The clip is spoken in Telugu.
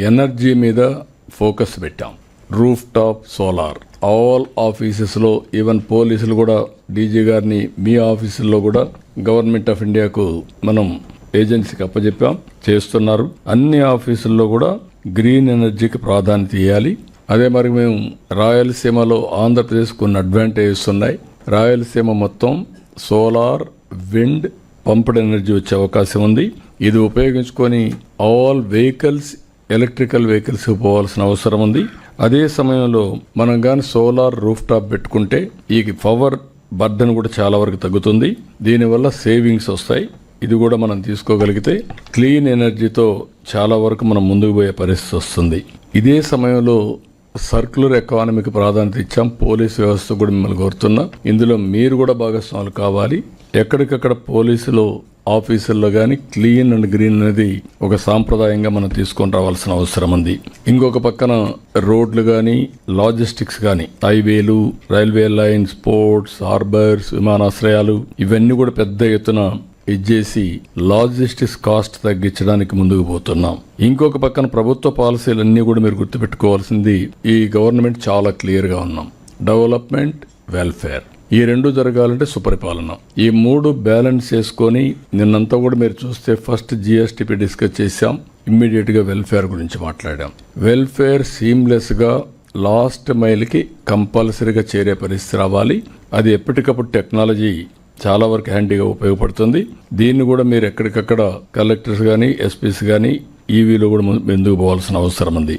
ఎనర్జీ మీద ఫోకస్ పెట్టాం. రూఫ్ టాప్ సోలార్ ఆల్ ఆఫీసెస్లో, ఈవెన్ పోలీసులు కూడా డీజీ గారిని మీ ఆఫీసుల్లో కూడా గవర్నమెంట్ ఆఫ్ ఇండియాకు మనం ఏజెన్సీకి అప్పచెప్పాం, చేస్తున్నారు. అన్ని ఆఫీసుల్లో కూడా గ్రీన్ ఎనర్జీకి ప్రాధాన్యత ఇవ్వాలి. అదే మరి మేము రాయలసీమలో ఆంధ్రప్రదేశ్ కొన్ని అడ్వాంటేజెస్ ఉన్నాయి. రాయలసీమ మొత్తం సోలార్, విండ్, పంప్డ్ ఎనర్జీ వచ్చే అవకాశం ఉంది. ఇది ఉపయోగించుకొని ఆల్ వెహికల్స్, ఎలక్ట్రికల్ వెహికల్స్ పోవాల్సిన అవసరం ఉంది. అదే సమయంలో మనం కానీ సోలార్ రూఫ్ టాప్ పెట్టుకుంటే ఈ పవర్ బర్డన్ కూడా చాలా వరకు తగ్గుతుంది. దీనివల్ల సేవింగ్స్ వస్తాయి. ఇది కూడా మనం తీసుకోగలిగితే క్లీన్ ఎనర్జీతో చాలా వరకు మనం ముందుకు పోయే పరిస్థితి వస్తుంది. ఇదే సమయంలో సర్క్యులర్ ఎకానమీకి ప్రాధాన్యత ఇచ్చాం. పోలీసు వ్యవస్థ కూడా మిమ్మల్ని కోరుతున్నా, ఇందులో మీరు కూడా భాగస్వాములు కావాలి. ఎక్కడికక్కడ పోలీసులు ఆఫీసుల్లో కానీ క్లీన్ అండ్ గ్రీన్ అనేది ఒక సాంప్రదాయంగా మనం తీసుకొని రావాల్సిన అవసరం ఉంది. ఇంకొక పక్కన రోడ్లు కానీ, లాజిస్టిక్స్ కానీ, హైవేలు, రైల్వే లైన్స్, పోర్ట్స్, హార్బర్స్, విమానాశ్రయాలు ఇవన్నీ కూడా పెద్ద ఎత్తున ఇచ్చేసి లాజిస్టిక్స్ కాస్ట్ తగ్గించడానికి ముందుకు పోతున్నాం. ఇంకొక పక్కన ప్రభుత్వ పాలసీలన్నీ కూడా మీరు గుర్తుపెట్టుకోవాల్సింది, ఈ గవర్నమెంట్ చాలా క్లియర్ గా ఉన్నాం. డెవలప్మెంట్, వెల్ఫేర్, ఈ రెండు జరగాలంటే సుపరిపాలన. ఈ మూడు బ్యాలెన్స్ చేసుకొని నిన్నంతా కూడా మీరు చూస్తే ఫస్ట్ జిఎస్టిపి డిస్కస్ చేశాం, ఇమ్మీడియట్ గా వెల్ఫేర్ గురించి మాట్లాడాం. వెల్ఫేర్ సీమ్లెస్ గా లాస్ట్ మైల్ కి కంపల్సరీగా చేరే పరిస్థితి రావాలి. అది ఎప్పటికప్పుడు టెక్నాలజీ చాలా వరకు హ్యాండీగా ఉపయోగపడుతుంది. దీన్ని కూడా మీరు ఎక్కడికక్కడ కలెక్టర్స్ కానీ, ఎస్పీస్ కానీ ఈవీలో కూడా ముందుకు పోవాల్సిన అవసరం ఉంది.